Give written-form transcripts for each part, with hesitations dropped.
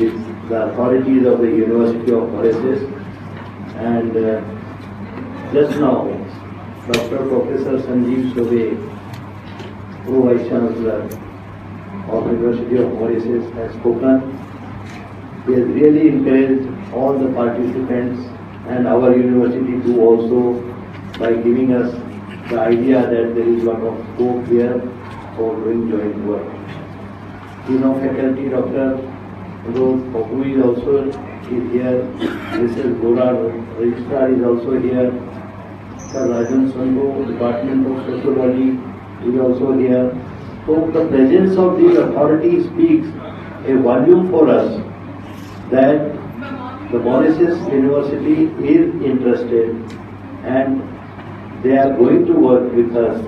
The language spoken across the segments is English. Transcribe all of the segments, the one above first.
with the authorities of the University of Mauritius, and just now Dr. Professor Sanjeev Sobe, Pro-Vice Chancellor of University of Mauritius, has spoken. He has really encouraged all the participants and our university too also by giving us the idea that there is a lot of scope here for doing joint work. Dean of Faculty Dr. Vinod Tibrewala is also here. Mrs. Gora Registrar is also here. Sir Rajan Sandhu, Department of Sociology, is also here. So the presence of these authorities speaks a volume for us that the Mauritius University is interested and they are going to work with us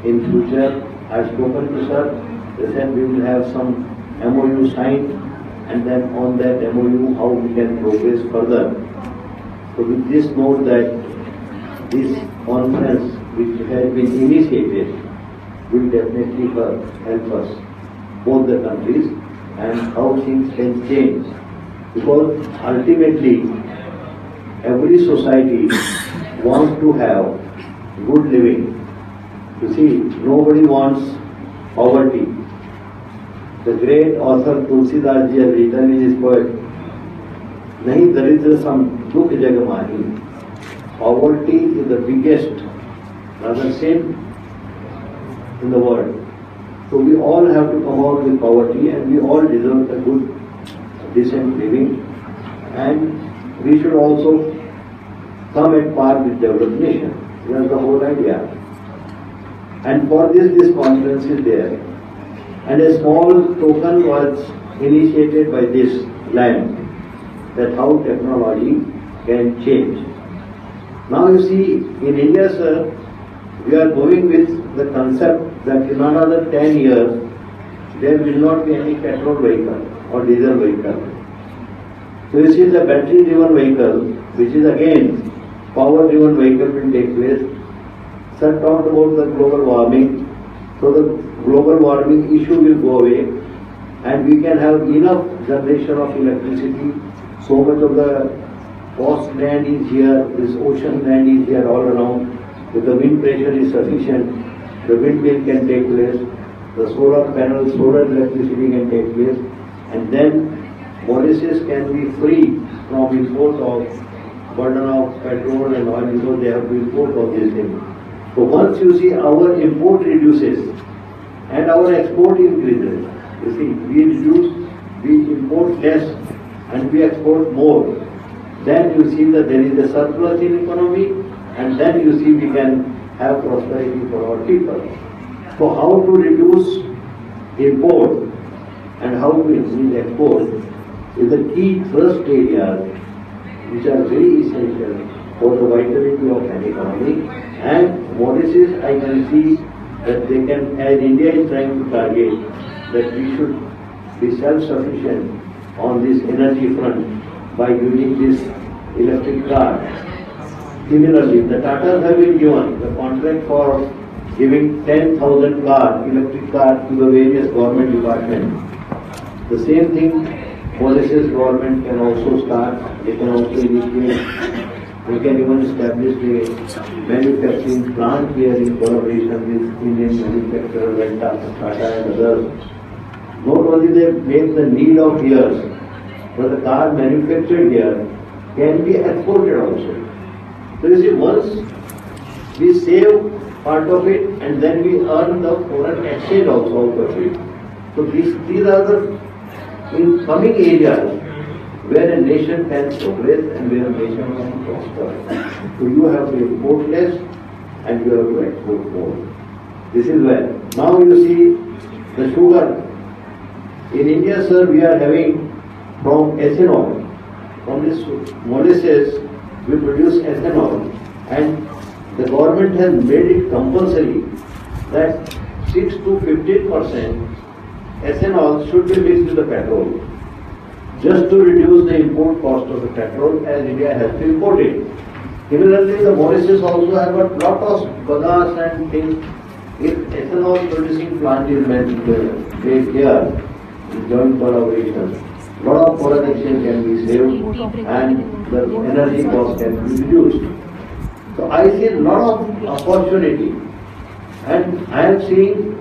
in future. I have spoken to sir. They said we will have some MOU signed, and then on that MOU how we can progress further. So with this note that this conference which has been initiated will definitely help us, both the countries, and how things can change. Because ultimately every society wants to have good living. You see, nobody wants poverty. The great author Tulsidas ji has written in his poet, Nahi daridra sam dukh jag mahi. Poverty is the biggest, rather sin in the world. So we all have to come out with poverty, and we all deserve a good, decent living, and we should also come at par with developed nation. That's the whole idea. And for this conference is there. And a small token was initiated by this land, that how technology can change. Now you see, in India, sir, we are going with the concept that in another 10 years, there will not be any petrol vehicle or diesel vehicle. So you see, the battery-driven vehicle, which is again power-driven vehicle, will take place. Sir talked about the global warming. So the global warming issue will go away, and we can have enough generation of electricity. So much of the coast land is here, this ocean land is here all around. If the wind pressure is sufficient, the windmill can take place, the solar panels, solar electricity can take place, and then Mauritius can be free from import of burden of petrol and oil, because they have to import all these things. So once you see our import reduces and our export increases, you see, we import less and we export more, then you see that there is a surplus in economy, and then you see we can have prosperity for our people. So how to reduce import and how to increase export is the key thrust areas which are very essential for the vitality of an economy. And Mauritius, I can see that they can, as India is trying to target, that we should be self-sufficient on this energy front by using this electric car. Similarly, the Tatas have been given the contract for giving 10,000 electric cars to the various government departments. The same thing Mauritius government can also start. They can also initiate. We can even establish a manufacturing plant here in collaboration with Indian manufacturers like Tata and others. Not only they make the need of years, but the car manufactured here can be exported also. So you see, once we save part of it and then we earn the foreign exchange also out of it. So these are the incoming areas where a nation can progress and where a nation can prosper. So you have to import less and you have to export more. This is where. Now you see the sugar. In India, sir, we are having from ethanol. From this Mauritius, we produce ethanol, and the government has made it compulsory that 6 to 15% ethanol should be mixed with the petrol, just to reduce the import cost of the petrol, as India has to import it. Similarly, the Mauritius also have got lot of bagasse and things. If ethanol producing plant is made here, in joint collaboration, lot of foreign exchange can be saved and the energy cost can be reduced. So I see a lot of opportunity, and I am seeing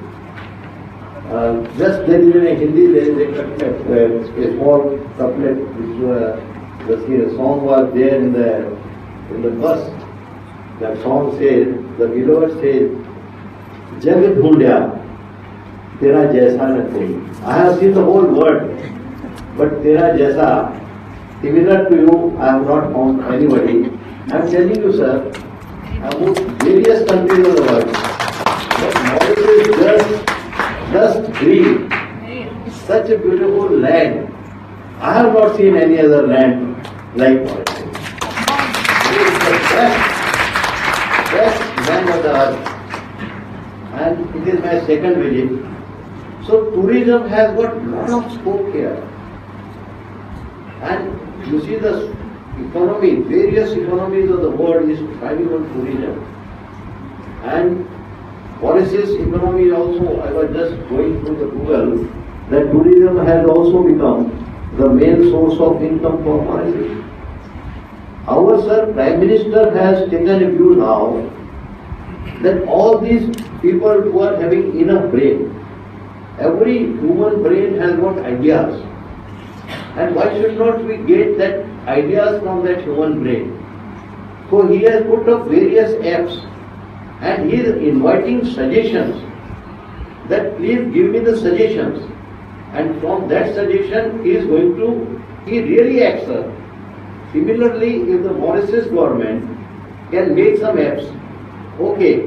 just there is in a Hindi there is a small couplet which the song was there in the bus. That song says, the beloved says, Jagat Bhundya, Tera Jaisa na koi. I have seen the whole world, but Tera Jaisa, similar to you, I have not found anybody. I am telling you, sir, I have moved various countries of the world, but Mauritius is just green. Such a beautiful land. I have not seen any other land like Mauritius. It is the best land of the earth. And it is my second visit. So tourism has got lot of scope here. And you see the economy, various economies of the world is thriving on tourism. And Mauritius economy also, I was just going through the Google, that tourism has also become the main source of income for Mauritius. Our Sir Prime Minister has taken a view now that all these people who are having enough brain, every human brain has got ideas. And why should not we get that ideas from that human brain? So he has put up various apps and he is inviting suggestions, that please give me the suggestions. And from that suggestion he is going to, he really acts. Similarly, if the Mauritius government can make some apps, okay,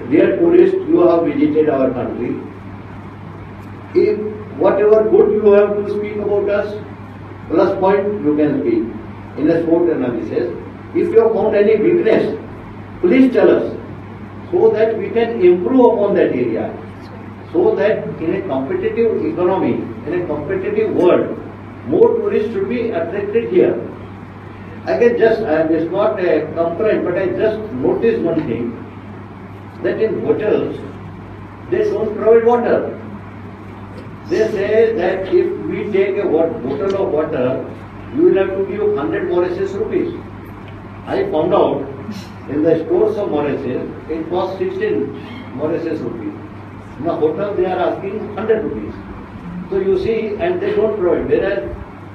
dear tourists, you have visited our country. If whatever good you have to speak about us, plus point you can speak in a sport analysis. If you have found any weakness, please tell us, so that we can improve upon that area. So that in a competitive economy, in a competitive world, more tourists should be attracted here. I can just, it's not a complaint, but I just noticed one thing, that in hotels, they don't provide water. They say that if we take a bottle of water, you will have to give 100 Mauritius rupees. I found out in the stores of Mauritius, it costs 16 Mauritius rupees. In the hotel, they are asking 100 rupees. So you see, and they don't provide. Whereas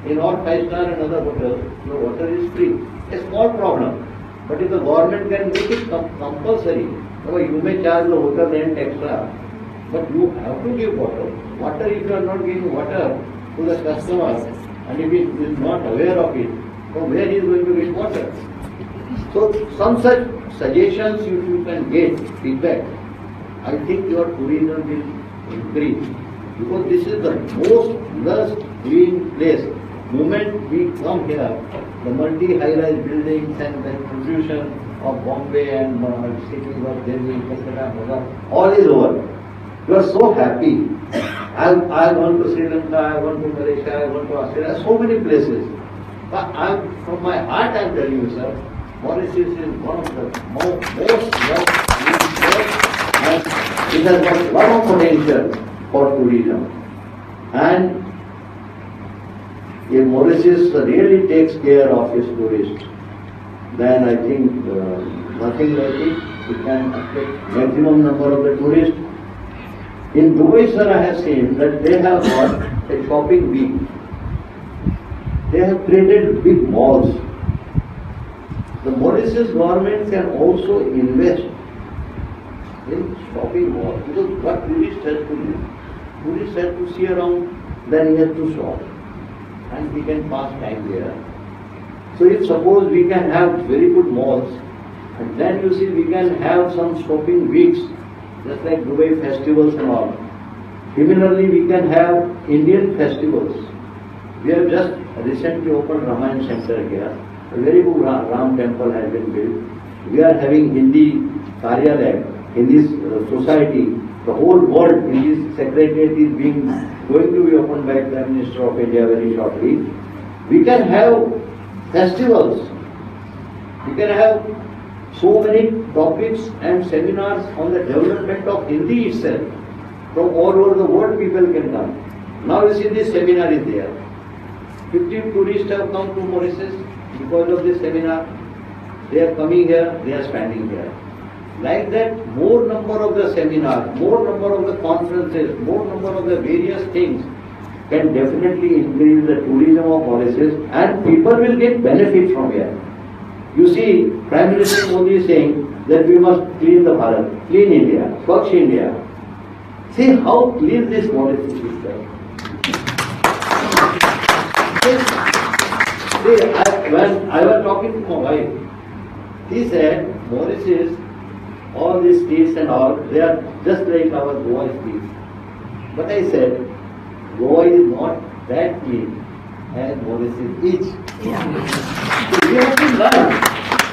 in all 5-star and other hotels, the water is free. A small problem. But if the government can make it compulsory, you may charge the hotel rent extra, but you have to give water. Water, if you are not giving water to the customer, and if he is not aware of it, from where he is going to get water? So some such suggestions if you can get feedback, I think your tourism will increase. Because this is the most lush green place. Moment we come here, the multi-high-rise buildings and the pollution of Bombay and cities of Delhi, Calcutta, all is over. You are so happy. I gone to Sri Lanka, I gone to Malaysia, I gone to Australia, so many places. But from my heart I am telling you, sir, Mauritius is one of the most loved places, and it has got a lot of potential for tourism. And if Mauritius really takes care of its tourists, then I think nothing like it. It can attract maximum number of the tourists. In Dubai, sir, I have seen that they have got a shopping week. They have created big malls. The Mauritius government can also invest in shopping malls, because what tourist has to do? Tourist has to see around, then he has to shop, and he can pass time there. So if suppose we can have very good malls, and then you see we can have some shopping weeks, just like Dubai festivals and all. Similarly, we can have Indian festivals. We have just recently opened Ramayana Center here. A very good Ram temple has been built. We are having Hindi Karyalaya in this society. The whole world in this secretariat is going to be opened by Prime Minister of India very shortly. We can have festivals. We can have so many topics and seminars on the development of Hindi itself. From all over the world people can come. Now you see this seminar is there. 50 tourists have come to Mauritius because of this seminar. They are coming here, they are spending here. Like that, more number of the seminars, more number of the conferences, more number of the various things can definitely increase the tourism of Mauritius and people will get benefit from here. You see, Prime Minister Modi is saying that we must clean the Bharat, clean India, Swachh India. See how clean this Mauritius is done. When I was talking to my wife, he said, Mauritius, all these states and all, they are just like our Goa states. But I said, Goa is not that clean as Mauritius is. So we have to learn.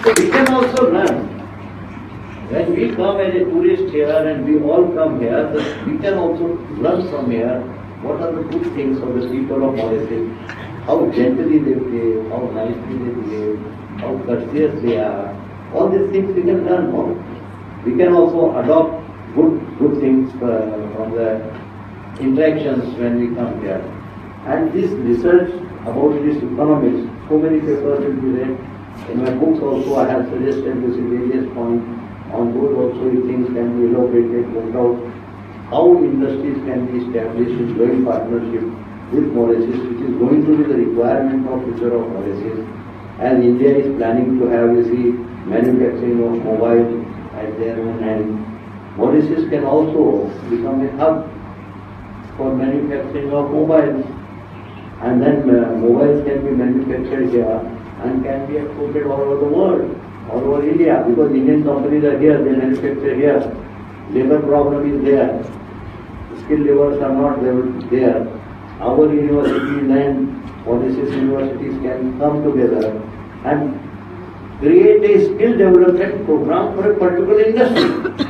So we can also learn. When we come as a tourist here and we all come here, we can also learn from here what are the good things of the people of Mauritius, how gently they behave, how nicely they behave, how courteous they are. All these things we can learn from. We can also adopt good things from the interactions when we come here. And this research about this economics, so many papers will be read. In my books also I have suggested this various points. On those also things can be elaborated, worked out. How industries can be established in joint partnership with Mauritius, which is going to be the requirement of future of Mauritius. And India is planning to have, you see, manufacturing of mobile at their own hand. Mauritius can also become a hub for manufacturing of mobiles. And then mobiles can be manufactured here and can be exported all over the world, all over India, because Indian companies are here, they manufacture here. Labor problem is there. Skilled laborers are not there. Our universities and Mauritius universities can come together and create a skill development program for a particular industry.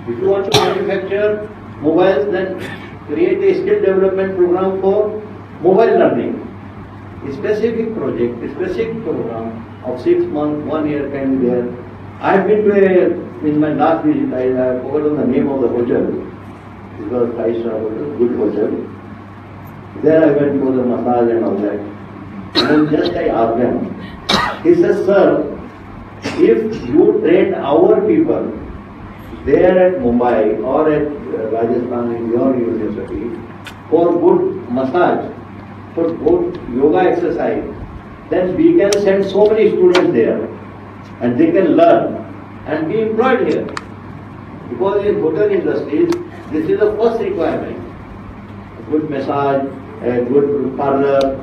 If you want to manufacture mobiles, then create a skill development program for mobile learning. A specific project, a specific program of 6 months, 1 year can be there. I have been to in my last visit, I forgot the name of the hotel. It was 5-star hotel, good hotel. There I went for the massage and all that. And then just I asked them, he says, sir, if you train our people there at Mumbai or at Rajasthan in your university for good massage, for good yoga exercise, then we can send so many students there and they can learn and be employed here. Because in hotel industries, this is the first requirement. Good massage, a good parlor,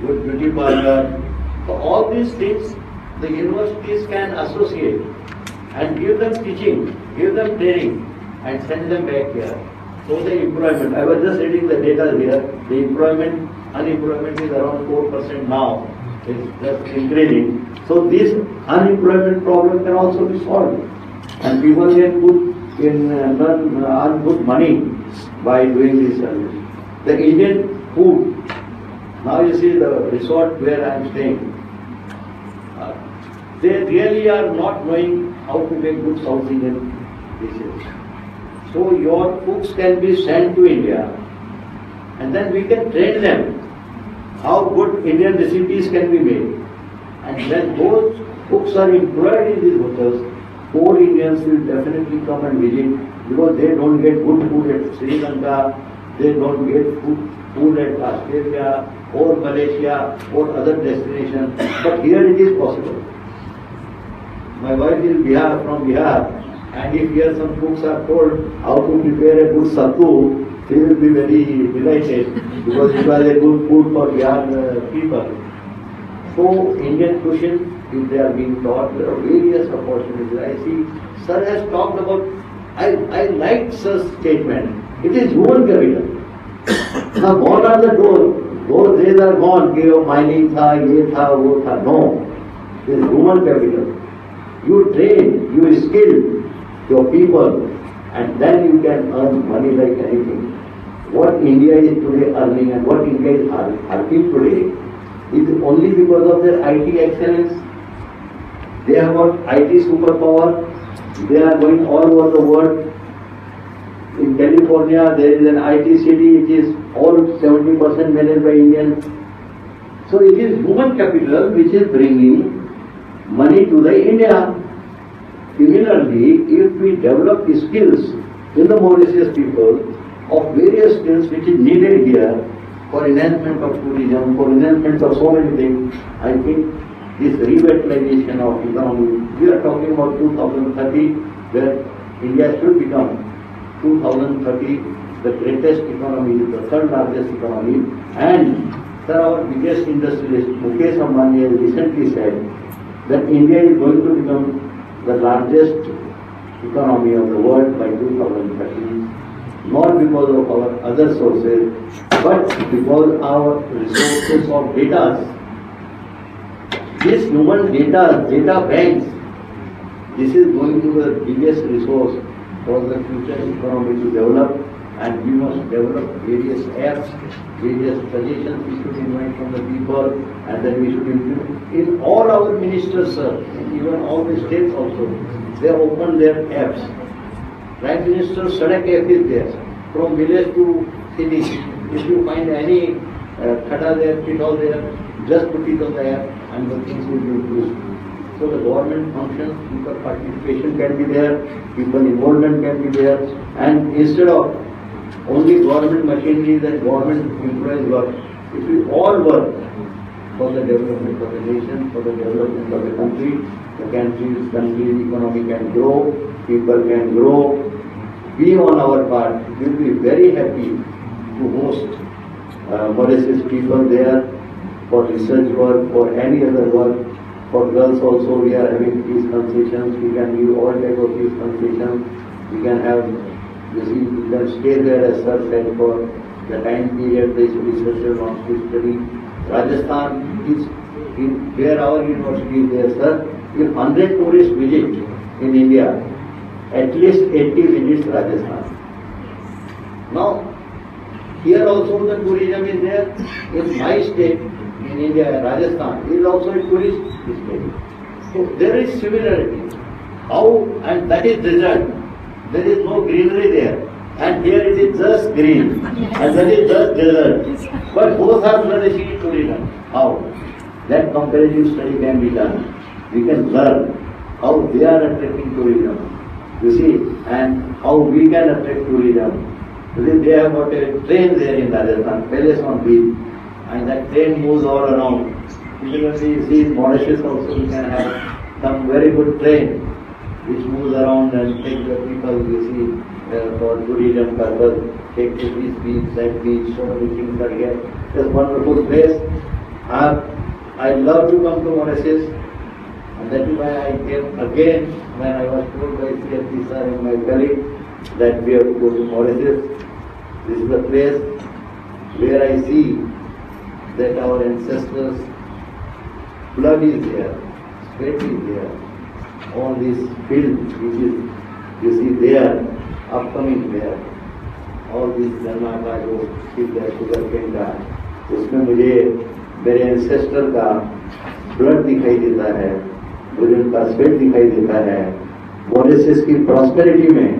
good beauty parlor. So all these things the universities can associate and give them teaching, give them training and send them back here. So the employment, I was just reading the data here, the unemployment is around 4% now, it's just increasing. So this unemployment problem can also be solved and people can earn good money by doing this service. The Indian food, now you see the resort where I am staying, they really are not knowing how to make good South Indian dishes. So your cooks can be sent to India and then we can train them how good Indian recipes can be made. And when those cooks are employed in these hotels, more Indians will definitely come and visit because they don't get good food at Sri Lanka, they don't get food at Australia or Malaysia or other destinations. But here it is possible. My wife is from Bihar, and if here some cooks are told how to prepare a good sattu, she will be very delighted because it was a good food for Bihar people. So Indian cuisine, if they are being taught, there are various opportunities. I see, sir has talked about, I liked sir's statement. It is human capital. Now gone are the those days are gone, कि वो mining था, ये था, वो था. No, it is human capital. You train, you skill your people, and then you can earn money like anything. What India is today earning and what India is earning today is only because of their IT excellence. They have got IT superpower. They are going all over the world. In California, there is an IT city which is all 70% managed by Indians. So it is human capital which is bringing money to the India. Similarly, if we develop skills in the Mauritius people of various skills which is needed here for enhancement of tourism, for enhancement of so many things, I think this revitalization of economy, we are talking about 2030, where India should become 2030 the greatest economy, the third largest economy, and sir, our biggest industrialist, Mukesh Ambani, has recently said that India is going to become the largest economy of the world by 2030, not because of our other sources, but because our resources of data. This human data banks, this is going to be the biggest resource for the future economy to develop, and we must develop various apps, various suggestions we should invite from the people, and then we should implement. In all our ministers, sir, and even all the states also, they open their apps. Prime Minister Sadak app is there, from village to city. If you find any khada there, pit all there, just put it on the app and the things will be improved. So the government functions, people participation can be there, people involvement can be there, and instead of only government machinery that government employees work, if we all work for the development of the nation, for the development of the country country's economy can grow, people can grow. We on our part will be very happy to host Mauritius people there for research work, for any other work. For girls also we are having fees concessions, we can give all type of fees concessions, we can have, you see, we can stay there as sir said for the time period the researcher wants to study. Rajasthan is where our university is there, sir. If 100 tourists visit in India, at least 80 visits Rajasthan. Now, here also the tourism is there. In my state, in India, Rajasthan, is also a tourist state. So there is similarity. How, and that is desert. There is no greenery there. And here it is just green. And that is just desert. But both are nourishing tourism. How? That comparative study can be done. We can learn how they are attracting tourism. You see, and how we can attract tourism. They have got a train there in Rajasthan, Palace on Beach, and that train moves all around. Similarly, you see in Mauritius also we can have some very good train which moves around and take the people, you see, for tourism purpose, take to this beach, that beach, so many things are here. It's a wonderful place. I love to come to Mauritius, and that is why I came again when I was told by CFP sir and my colleague that we have to go to Mauritius. This is the place where I see that our ancestors' blood is there, sweat is there, all this field which is, you see there, upcoming there, all this गन्ना का जो field है, sugar cane का, उसमें मुझे मेरे ancestor का blood दिखाई देता है, मुझे उनका sweat दिखाई देता है, मॉरिशस की prosperity में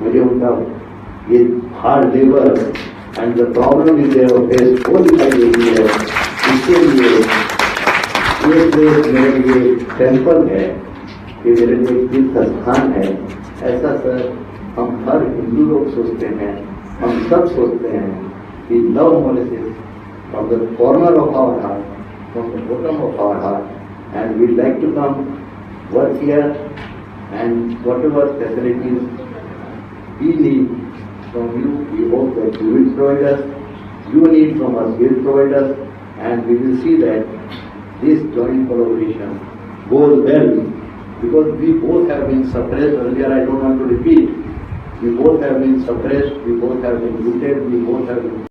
मुझे उनका ये hard labor and the problem is there face वो दिखाई देती है. इसके लिए ये प्लेस मेरे लिए टेम्पल है, कि मेरे लिए तीर्थ स्थान है. ऐसा सर हम हर हिंदू लोग सोचते हैं, हम सब सोचते हैं कि love Mauritius from the corner of our heart, from the bottom of our heart, and we like to come work here, and whatever facilities we need from you, we hope that you will provide us. You need from us, will provide us, and we will see that this joint collaboration goes well, because we both have been suppressed earlier. I don't want to repeat. We both have been suppressed, we both have been looted, we both have been